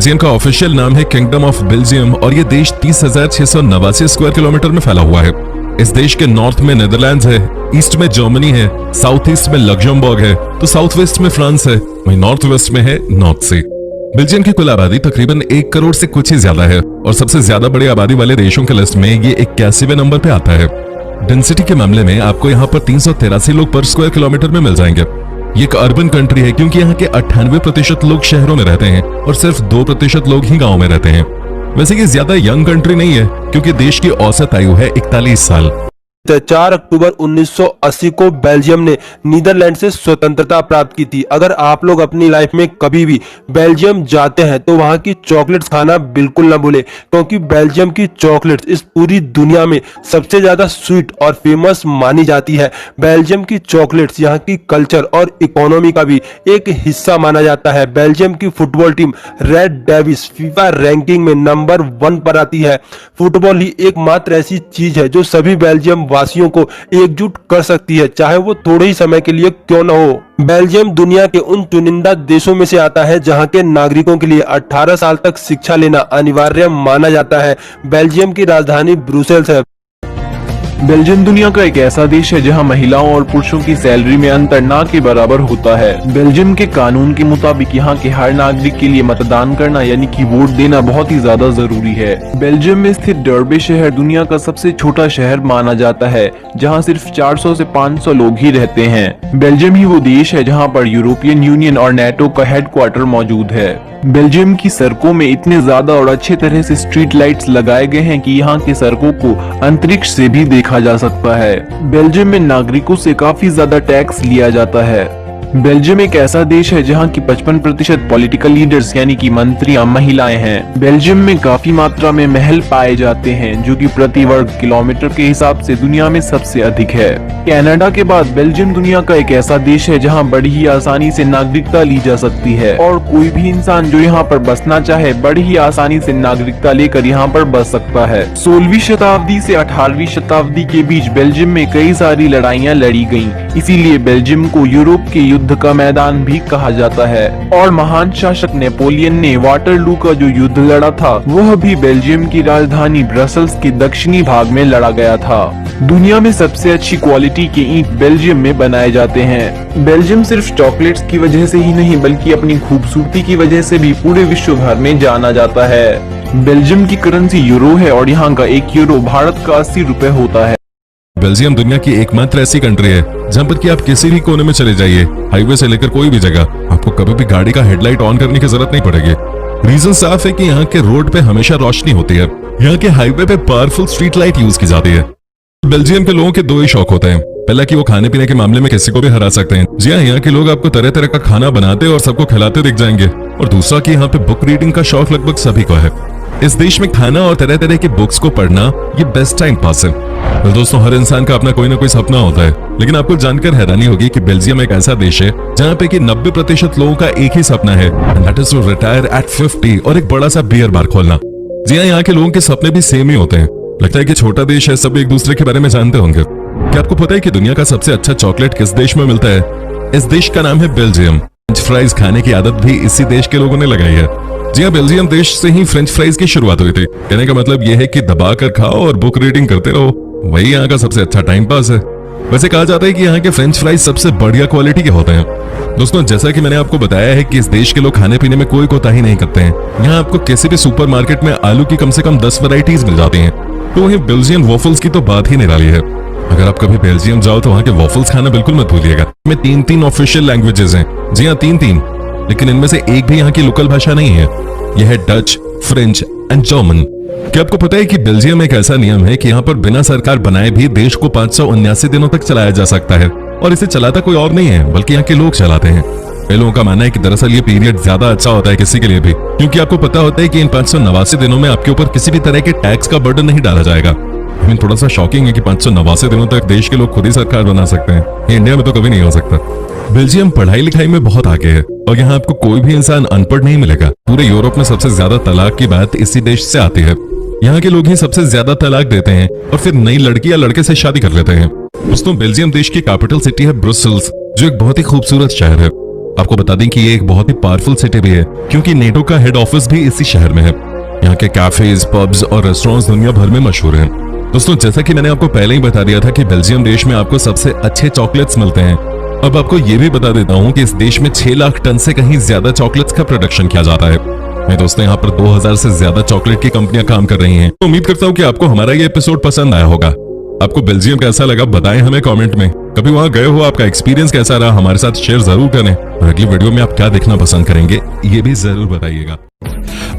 Belgium का official नाम है किंगडम ऑफ बेल्जियम और ये देश 30,689 स्क्वायर किलोमीटर में फैला हुआ है। इस देश के नॉर्थ में नेदरलैंड्स है, ईस्ट में जर्मनी है, साउथ ईस्ट में लग्जमबर्ग है, तो साउथ वेस्ट में फ्रांस है, वहीं नॉर्थ वेस्ट में है नॉर्थ सी। बेल्जियम की कुल आबादी तकरीबन 1 करोड़ से कुछ ही ज्यादा है और सबसे ज्यादा बड़ी आबादी वाले देशों के लिस्ट में ये 81वें नंबर पे आता है। डेंसिटी के मामले में आपको यहाँ पर 383 लोग पर स्क्वायर किलोमीटर में मिल जाएंगे। ये एक अर्बन कंट्री है क्योंकि यहाँ के 98% लोग शहरों में रहते हैं और सिर्फ 2% लोग ही गाँव में रहते हैं। वैसे ये ज्यादा यंग कंट्री नहीं है क्योंकि देश की औसत आयु है 41 साल। 4 अक्टूबर 1980 को बेल्जियम ने नीदरलैंड से स्वतंत्रता प्राप्त की थी। अगर आप लोग अपनी लाइफ में कभी भी बेल्जियम जाते हैं तो वहां की चॉकलेट्स खाना बिल्कुल ना भूलें, क्योंकि बेल्जियम की चॉकलेट्स इस पूरी दुनिया में सबसे ज्यादा स्वीट और फेमस मानी जाती है। बेल्जियम की चॉकलेट्स यहाँ की कल्चर और इकोनॉमी का भी एक हिस्सा माना जाता है। बेल्जियम की football team red Davis FIFA ranking में नंबर 1 पर आती है। फुटबॉल ही एकमात्र ऐसी चीज है जो सभी बेल्जियम वासियों को एकजुट कर सकती है, चाहे वो थोड़े ही समय के लिए क्यों न हो। बेल्जियम दुनिया के उन चुनिंदा देशों में से आता है जहां के नागरिकों के लिए 18 साल तक शिक्षा लेना अनिवार्य माना जाता है। बेल्जियम की राजधानी ब्रुसेल्स है। बेल्जियम दुनिया का एक ऐसा देश है जहां महिलाओं और पुरुषों की सैलरी में अंतर ना के बराबर होता है। बेल्जियम के कानून के मुताबिक यहां के हर नागरिक के लिए मतदान करना यानी कि वोट देना बहुत ही ज्यादा जरूरी है। बेल्जियम में स्थित डर्बे शहर दुनिया का सबसे छोटा शहर माना जाता है, जहां सिर्फ 400 से 500 लोग ही रहते हैं। बेल्जियम ही वो देश है जहाँ पर यूरोपियन यूनियन और नेटो का हेडक्वार्टर मौजूद है। बेल्जियम की सड़कों में इतने ज्यादा और अच्छे तरह से स्ट्रीट लाइट्स लगाए गए हैं कि यहाँ की सड़कों को अंतरिक्ष से भी देखा जा सकता है। बेल्जियम में नागरिकों से काफी ज्यादा टैक्स लिया जाता है। बेल्जियम एक ऐसा देश है जहाँ की 55% पॉलिटिकल लीडर्स यानी कि मंत्रियां महिलाएं हैं। बेल्जियम में काफी मात्रा में महल पाए जाते हैं जो कि प्रति वर्ग किलोमीटर के हिसाब से दुनिया में सबसे अधिक है। कनाडा के बाद बेल्जियम दुनिया का एक ऐसा देश है जहाँ बड़ी ही आसानी से नागरिकता ली जा सकती है और कोई भी इंसान जो यहाँ पर बसना चाहे बड़ी ही आसानी से नागरिकता लेकर यहाँ पर बस सकता है। 16वीं शताब्दी से 18वीं शताब्दी के बीच बेल्जियम में कई सारी लड़ाइयाँ लड़ी गयी, इसीलिए बेल्जियम को यूरोप के युद्ध का मैदान भी कहा जाता है। और महान शासक नेपोलियन ने वाटरलू का जो युद्ध लड़ा था वह भी बेल्जियम की राजधानी ब्रसल्स के दक्षिणी भाग में लड़ा गया था। दुनिया में सबसे अच्छी क्वालिटी के ईंट बेल्जियम में बनाए जाते हैं। बेल्जियम सिर्फ चॉकलेट्स की वजह से ही नहीं बल्कि अपनी खूबसूरती की वजह से भी पूरे विश्व भर में जाना जाता है। बेल्जियम की करेंसी यूरो है और यहाँ का 1 यूरो भारत का 80 रुपए होता है। बेल्जियम दुनिया की एकमात्र ऐसी कंट्री है जहाँ पर कि आप किसी भी कोने में चले जाइए, हाईवे से लेकर कोई भी जगह, आपको कभी भी गाड़ी का हेडलाइट ऑन करने की जरूरत नहीं पड़ेगी। रीजन साफ है कि यहाँ के रोड पे हमेशा रोशनी होती है। यहाँ के हाईवे पे पावरफुल स्ट्रीट लाइट यूज की जाती है। बेल्जियम के लोगों के 2 ही शौक होते हैं। पहला कि वो खाने पीने के मामले में किसी को भी हरा सकते हैं। जी हाँ, यहाँ के लोग आपको तरह तरह का खाना बनाते और सबको खिलाते दिख जाएंगे। और दूसरा कि यहाँ पे बुक रीडिंग का शौक लगभग सभी को है। इस देश में खाना और तरह तरह के बुक्स को पढ़ना ये बेस्ट टाइम पास है। तो दोस्तों, हर इंसान का अपना कोई ना कोई सपना होता है, लेकिन आपको जानकर हैरानी होगी कि बेल्जियम एक ऐसा देश है जहाँ पे कि 90% लोगों का एक ही सपना है, that is to retire at 50 और एक बड़ा सा बियर बार खोलना। जी हाँ, यहाँ के लोगों के सपने भी सेम ही होते हैं। लगता है कि छोटा देश है, सब एक दूसरे के बारे में जानते होंगे। क्या आपको पता है कि दुनिया का सबसे अच्छा चॉकलेट किस देश में मिलता है? इस देश का नाम है बेल्जियम। फ्रेंच फ्राइज खाने की आदत भी इसी देश के लोगों ने लगाई है। जी हाँ, बेल्जियम देश से ही फ्रेंच फ्राइज की शुरुआत हुई थी। कहने का मतलब यह है कि दबा कर खाओ और बुक रीडिंग करते रहो, वही यहाँ का सबसे अच्छा टाइम पास है। वैसे कहा जाता है कि यहाँ के फ्रेंच फ्राइज सबसे बढ़िया क्वालिटी के होते हैं। दोस्तों, जैसा कि मैंने आपको बताया है कि इस देश के लोग खाने पीने में कोई कोताही नहीं करते हैं। यहाँ आपको किसी भी सुपरमार्केट में आलू की कम से कम 10 वैरायटीज मिल जाती हैं। तो वहीं बेल्जियम वॉफल्स की तो बात ही निराली है। अगर आप कभी बेल्जियम जाओ तो वहाँ के वॉफल्स खाना बिल्कुल मत भूलिएगा। में 3 ऑफिशियल लैंग्वेजेस हैं। जी हाँ, 3, लेकिन इनमें से एक भी यहाँ की लोकल भाषा नहीं है। यह है डच, फ्रेंच एंड जर्मन। क्या आपको पता है कि बेल्जियम में एक ऐसा नियम है कि यहाँ पर बिना सरकार बनाए भी देश को 579 दिनों तक चलाया जा सकता है, और इसे चलाता कोई और नहीं है बल्कि यहाँ के लोग चलाते हैं। कई लोगों का मानना है कि दरअसल ये पीरियड ज्यादा अच्छा होता है किसी के लिए भी, क्योंकि आपको पता होता है कि इन 589 दिनों में आपके ऊपर किसी भी तरह के टैक्स का बर्डन नहीं डाला जाएगा। थोड़ा सा शॉकिंग है कि 589 दिनों तक देश के लोग खुद ही सरकार बना सकते हैं। ये इंडिया में तो कभी नहीं हो सकता। बेल्जियम पढ़ाई लिखाई में बहुत आगे है और यहाँ आपको कोई भी इंसान अनपढ़ नहीं मिलेगा। पूरे यूरोप में सबसे ज्यादा तलाक की बात इसी देश से आती है। यहाँ के लोग ही सबसे ज्यादा तलाक देते हैं और फिर नई लड़की या लड़के से शादी कर लेते हैं। दोस्तों, बेल्जियम देश की कैपिटल सिटी है ब्रुसेल्स, जो एक बहुत ही खूबसूरत शहर है। आपको बता दें कि ये एक बहुत ही पावरफुल सिटी भी है, क्योंकि नेटो का हेड ऑफिस भी इसी शहर में है। यहाँ के कैफेज, पब्स और रेस्टोरेंट्स दुनिया भर में मशहूर हैं। दोस्तों, जैसा कि मैंने आपको पहले ही बता दिया था कि बेल्जियम देश में आपको सबसे अच्छे चॉकलेट्स मिलते हैं। अब आपको ये भी बता देता हूँ कि इस देश में 6 लाख टन से कहीं ज्यादा चॉकलेट्स का प्रोडक्शन किया जाता है। मेरे दोस्तों, यहाँ पर 2000 से ज्यादा चॉकलेट की कंपनियां काम कर रही हैं। तो उम्मीद करता हूँ कि आपको हमारा ये एपिसोड पसंद आया होगा। आपको बेल्जियम कैसा लगा बताएं हमें कमेंट में। कभी वहां गए हो, आपका एक्सपीरियंस कैसा रहा, हमारे साथ शेयर जरूर करें। और अगली वीडियो में आप क्या देखना पसंद करेंगे ये भी जरूर बताइएगा।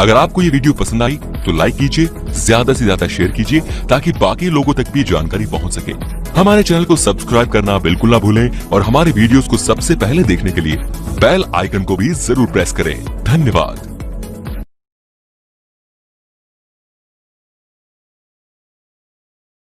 अगर आपको ये वीडियो पसंद आई तो लाइक कीजिए, ज्यादा से ज्यादा शेयर कीजिए ताकि बाकी लोगों तक भी जानकारी पहुंच सके। हमारे चैनल को सब्सक्राइब करना बिल्कुल ना भूलें और हमारे वीडियोस को सबसे पहले देखने के लिए बेल आइकन को भी जरूर प्रेस करें। धन्यवाद।